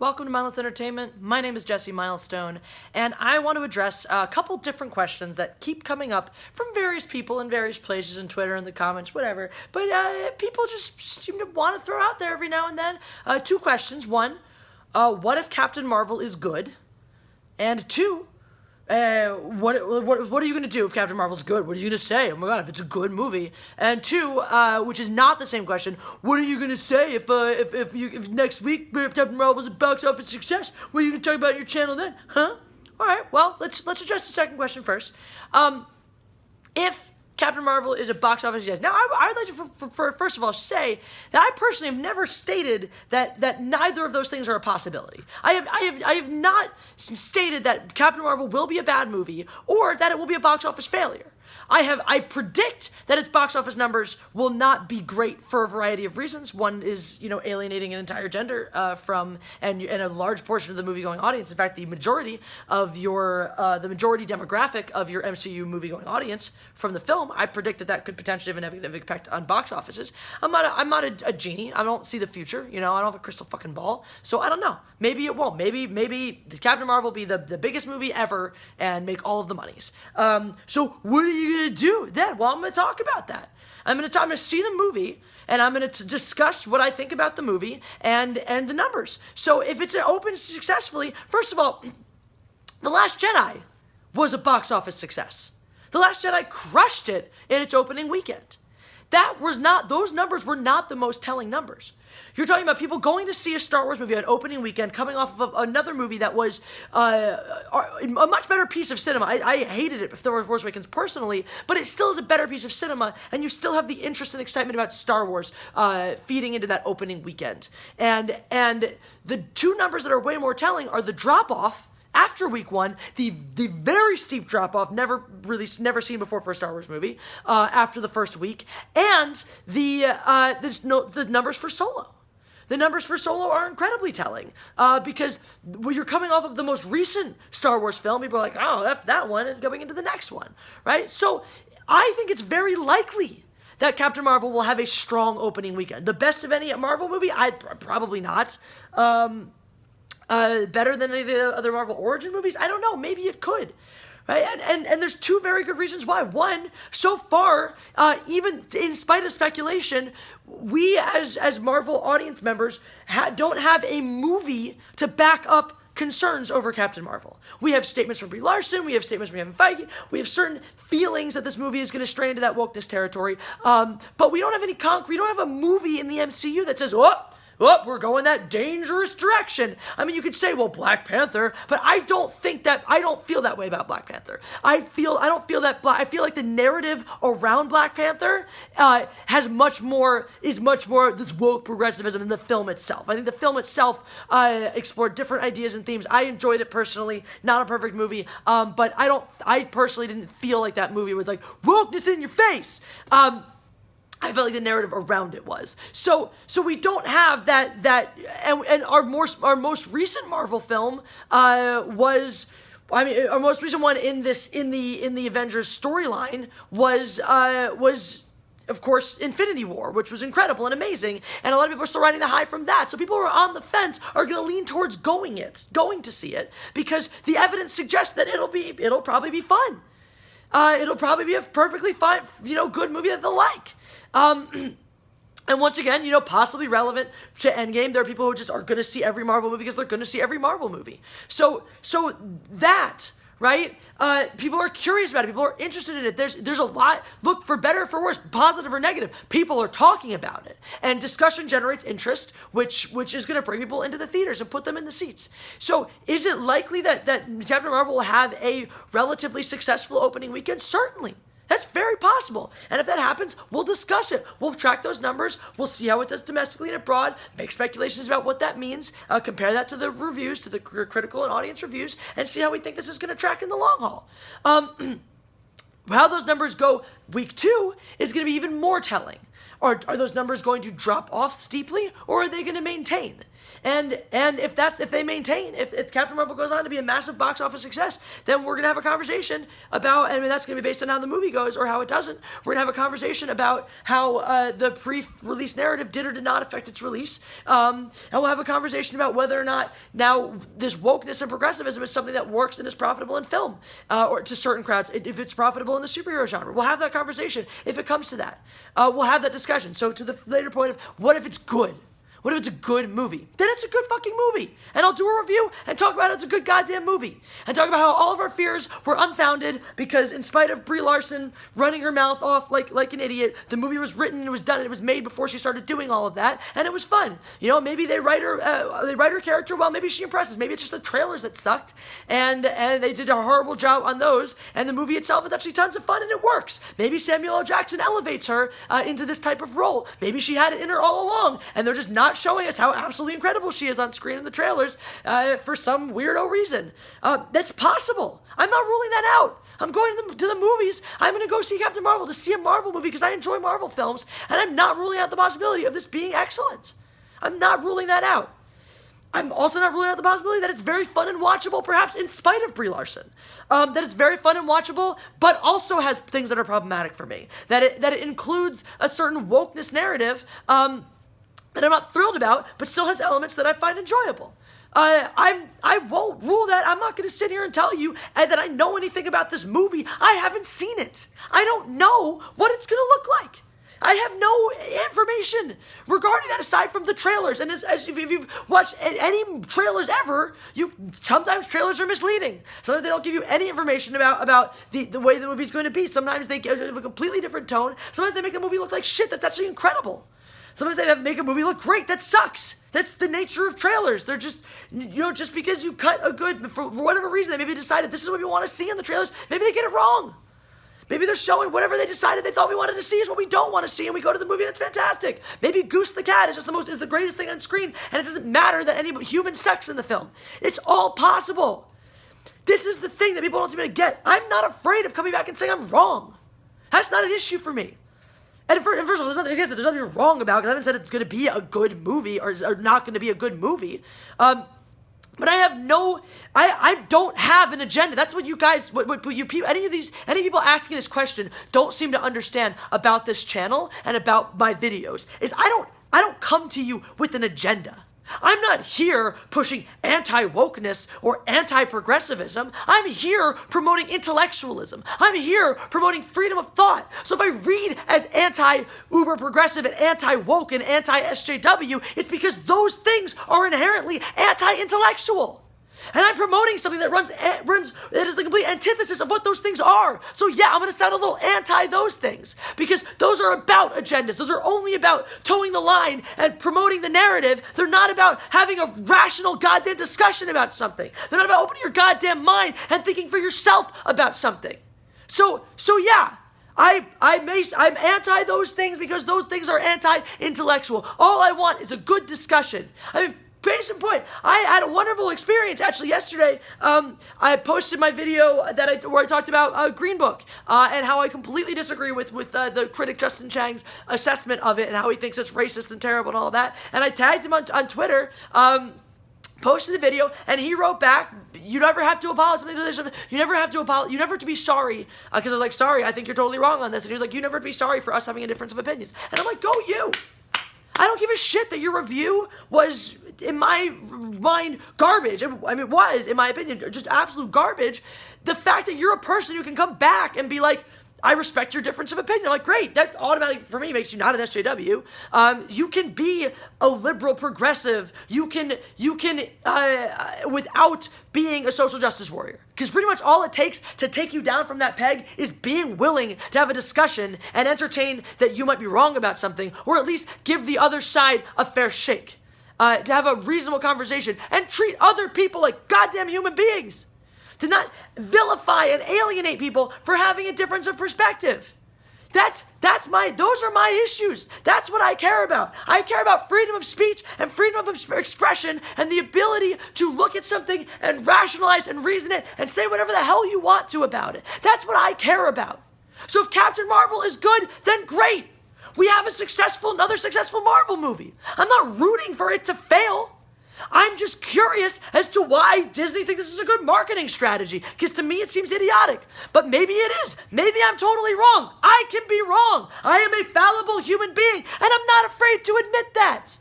Welcome to Mindless Entertainment. My name is Jesse Milestone, and I want to address a couple different questions that keep coming up from various people in various places, in Twitter, in the comments, whatever. But people just seem to want to throw out there every now and then. Two questions. One, what if Captain Marvel is good? And two, what are you going to do if Captain Marvel's good? What are you going to say? Oh my god, if it's a good movie. And two, which is not the same question, what are you going to say if next week Captain Marvel's a box office success? What are you going to talk about on your channel then? Huh? All right, well, let's address the second question first. If Captain Marvel is a box office success. Now, I'd like to, first of all, say that I personally have never stated that neither of those things are a possibility. I have not stated that Captain Marvel will be a bad movie or that it will be a box office failure. I predict that its box office numbers will not be great for a variety of reasons. One is, alienating an entire gender and a large portion of the movie-going audience. In fact, the majority demographic of your MCU movie-going audience from the film, I predict that could potentially have a negative impact on box offices. I'm not a genie. I don't see the future. I don't have a crystal fucking ball. So I don't know. Maybe it won't. Maybe Captain Marvel will be the biggest movie ever and make all of the monies. So what are you going to do then? Well, I'm going to talk about that. I'm going to see the movie, and I'm going to discuss what I think about the movie and the numbers. So if it's open successfully, first of all, The Last Jedi was a box office success. The Last Jedi crushed it in its opening weekend. Those numbers were not the most telling numbers. You're talking about people going to see a Star Wars movie on opening weekend, coming off of another movie that was a much better piece of cinema. I hated it, The Force Awakens, personally, but it still is a better piece of cinema, and you still have the interest and excitement about Star Wars feeding into that opening weekend. And the two numbers that are way more telling are the drop-off after week one, the very steep drop-off, never seen before for a Star Wars movie, after the first week, and the numbers for Solo. The numbers for Solo are incredibly telling because when you're coming off of the most recent Star Wars film, people are like, oh, F that one, and going into the next one, right? So I think it's very likely that Captain Marvel will have a strong opening weekend. The best of any Marvel movie? Probably not. Better than any of the other Marvel origin movies? I don't know. Maybe it could. Right? And there's two very good reasons why. One, so far, even in spite of speculation, we as Marvel audience members don't have a movie to back up concerns over Captain Marvel. We have statements from Brie Larson, we have statements from Kevin Feige, we have certain feelings that this movie is going to stray into that wokeness territory, but we don't have we don't have a movie in the MCU that says, we're going that dangerous direction. I mean, you could say, well, Black Panther, but I don't feel that way about Black Panther. I feel like the narrative around Black Panther is much more this woke progressivism than the film itself. I think the film itself explored different ideas and themes. I enjoyed it personally. Not a perfect movie, but I personally didn't feel like that movie was like, wokeness in your face. I felt like the narrative around it was. So we don't have that and our most recent Marvel film our most recent one in the Avengers storyline was of course Infinity War, which was incredible and amazing, and a lot of people are still riding the high from that. So people who are on the fence are going to lean towards going to see it because the evidence suggests that it'll probably be fun. It'll probably be a perfectly fine, good movie that they'll like. And once again, possibly relevant to Endgame, there are people who just are going to see every Marvel movie because they're going to see every Marvel movie. So that, right? People are curious about it. People are interested in it. There's a lot. Look, for better or for worse, positive or negative, people are talking about it. And discussion generates interest, which is going to bring people into the theaters and put them in the seats. So is it likely that Captain Marvel will have a relatively successful opening weekend? Certainly. That's very possible. And if that happens, we'll discuss it. We'll track those numbers. We'll see how it does domestically and abroad, make speculations about what that means, compare that to the reviews, to the critical and audience reviews, and see how we think this is going to track in the long haul. How those numbers go week 2 is going to be even more telling. Are those numbers going to drop off steeply, or are they going to maintain? And if they maintain, if Captain Marvel goes on to be a massive box office success, then we're gonna have a conversation about, I mean, that's gonna be based on how the movie goes or how it doesn't. We're gonna have a conversation about how the pre-release narrative did or did not affect its release, and we'll have a conversation about whether or not now this wokeness and progressivism is something that works and is profitable in film, or to certain crowds, if it's profitable in the superhero genre. We'll have that conversation if it comes to that. We'll have that discussion. So to the later point of, what if it's good? What if it's a good movie? Then it's a good fucking movie. And I'll do a review and talk about it's a good goddamn movie. And talk about how all of our fears were unfounded because in spite of Brie Larson running her mouth off like an idiot, the movie was written, it was done, it was made before she started doing all of that, and it was fun. You know, maybe they write her character well, maybe she impresses. Maybe it's just the trailers that sucked, and they did a horrible job on those, and the movie itself is actually tons of fun and it works. Maybe Samuel L. Jackson elevates her into this type of role. Maybe she had it in her all along, and they're just not showing us how absolutely incredible she is on screen in the trailers for some weirdo reason. That's possible. I'm not ruling that out. I'm going to the movies. I'm going to go see Captain Marvel to see a Marvel movie because I enjoy Marvel films, and I'm not ruling out the possibility of this being excellent. I'm not ruling that out. I'm also not ruling out the possibility that it's very fun and watchable, perhaps in spite of Brie Larson. That it's very fun and watchable, but also has things that are problematic for me. That it includes a certain wokeness narrative that I'm not thrilled about, but still has elements that I find enjoyable. I won't rule that. I'm not going to sit here and tell you that I know anything about this movie. I haven't seen it. I don't know what it's going to look like. I have no information regarding that aside from the trailers. And as if you've watched any trailers ever, sometimes trailers are misleading. Sometimes they don't give you any information about the way the movie's going to be. Sometimes they give a completely different tone. Sometimes they make the movie look like shit that's actually incredible. Sometimes they make a movie look great. That sucks. That's the nature of trailers. They're just, just because you cut a good, for whatever reason, they maybe decided this is what we want to see in the trailers. Maybe they get it wrong. Maybe they're showing whatever they decided they thought we wanted to see is what we don't want to see, and we go to the movie and it's fantastic. Maybe Goose the cat is just the greatest thing on screen, and it doesn't matter that any human sex in the film. It's all possible. This is the thing that people don't seem to get. I'm not afraid of coming back and saying I'm wrong. That's not an issue for me. And first of all, there's nothing wrong about it, because I haven't said it's going to be a good movie or not going to be a good movie. But I don't have an agenda. That's what you guys, any people asking this question don't seem to understand about this channel and about my videos, is I don't come to you with an agenda. I'm not here pushing anti-wokeness or anti-progressivism. I'm here promoting intellectualism. I'm here promoting freedom of thought. So if I read as anti-uber progressive and anti-woke and anti-SJW, it's because those things are inherently anti-intellectual. And I'm promoting something that that is the complete antithesis of what those things are. So yeah, I'm going to sound a little anti those things, because those are about agendas. Those are only about towing the line and promoting the narrative. They're not about having a rational goddamn discussion about something. They're not about opening your goddamn mind and thinking for yourself about something. So yeah, I'm anti those things because those things are anti-intellectual. All I want is a good discussion. I mean, case in point, I had a wonderful experience actually yesterday. I posted my video where I talked about Green Book and how I completely disagree with the critic Justin Chang's assessment of it and how he thinks it's racist and terrible and all that. And I tagged him on Twitter. Posted the video, and he wrote back, "You never have to apologize. You never have to apologize. You never have to be sorry." Because I was like, "Sorry, I think you're totally wrong on this." And he was like, "You never have to be sorry for us having a difference of opinions." And I'm like, "Go you." I don't give a shit that your review was, in my mind, garbage. I mean, it was, in my opinion, just absolute garbage. The fact that you're a person who can come back and be like, I respect your difference of opinion. I'm like, great. That automatically, for me, makes you not an SJW. You can be a liberal progressive. You can, without being a social justice warrior. Because pretty much all it takes to take you down from that peg is being willing to have a discussion and entertain that you might be wrong about something, or at least give the other side a fair shake. To have a reasonable conversation and treat other people like goddamn human beings. To not vilify and alienate people for having a difference of perspective. Those are my issues. That's what I care about. I care about freedom of speech and freedom of expression and the ability to look at something and rationalize and reason it and say whatever the hell you want to about it. That's what I care about. So if Captain Marvel is good, then great. we have another successful Marvel movie. I'm not rooting for it to fail. I'm just curious as to why Disney thinks this is a good marketing strategy, because to me it seems idiotic. But maybe it is. Maybe I'm totally wrong. I can be wrong. I am a fallible human being, and I'm not afraid to admit that.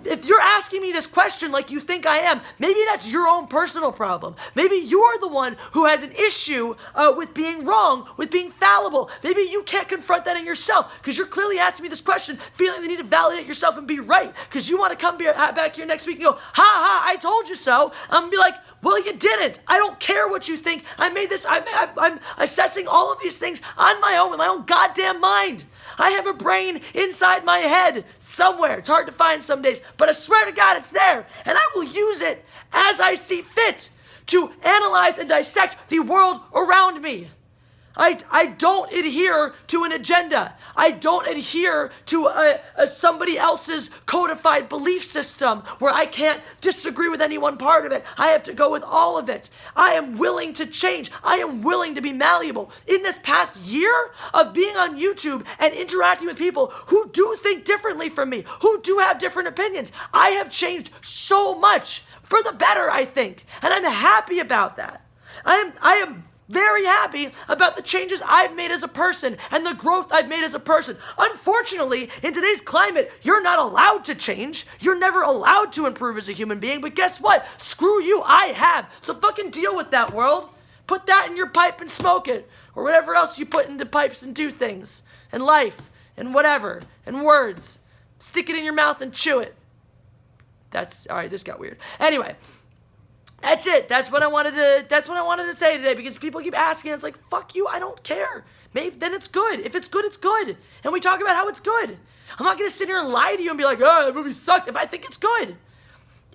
If you're asking me this question like you think I am, maybe that's your own personal problem. Maybe you're the one who has an issue with being wrong, with being fallible. Maybe you can't confront that in yourself because you're clearly asking me this question, feeling the need to validate yourself and be right because you want to come back here next week and go, ha ha, I told you so. I'm going to be like, well, you didn't. I don't care what you think. I made this. I'm assessing all of these things on my own with my own goddamn mind. I have a brain inside my head somewhere. It's hard to find some days, but I swear to God it's there. And I will use it as I see fit to analyze and dissect the world around me. I don't adhere to an agenda. I don't adhere to somebody else's codified belief system where I can't disagree with any one part of it. I have to go with all of it. I am willing to change. I am willing to be malleable. In this past year of being on YouTube and interacting with people who do think differently from me, who do have different opinions, I have changed so much for the better, I think. And I'm happy about that. I am very happy about the changes I've made as a person and the growth I've made as a person. Unfortunately, in today's climate, you're not allowed to change. You're never allowed to improve as a human being. But guess what? Screw you, I have. So fucking deal with that, world. Put that in your pipe and smoke it. Or whatever else you put into pipes and do things. And life. And whatever. And words. Stick it in your mouth and chew it. All right, this got weird. Anyway. That's it. That's what I wanted to say today because people keep asking. It's like, fuck you. I don't care. Maybe then it's good. If it's good, it's good. And we talk about how it's good. I'm not going to sit here and lie to you and be like, oh, that movie sucked if I think it's good.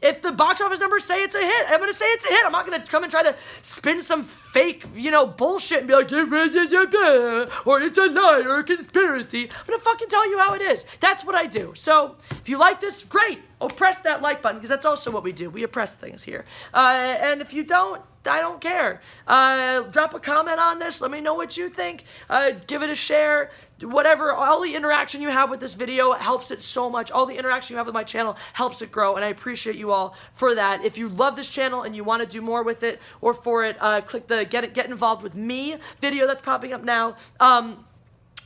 If the box office numbers say it's a hit, I'm going to say it's a hit. I'm not going to come and try to spin some fake, bullshit and be like, or it's a lie or a conspiracy. I'm going to fucking tell you how it is. That's what I do. So if you like this, great. Press that like button because that's also what we do. We oppress things here. And if you don't, I don't care. Drop a comment on this. Let me know what you think. Give it a share. Whatever, all the interaction you have with this video helps it so much. All the interaction you have with my channel helps it grow, and I appreciate you all for that. If you love this channel and you want to do more with it or for it, click the get involved with me video that's popping up now.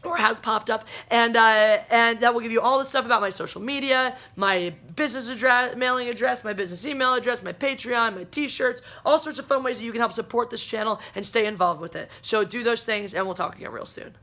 Or has popped up, and that will give you all the stuff about my social media, my business address, mailing address, my business email address, my Patreon, my t-shirts, all sorts of fun ways that you can help support this channel and stay involved with it. So do those things, and we'll talk again real soon.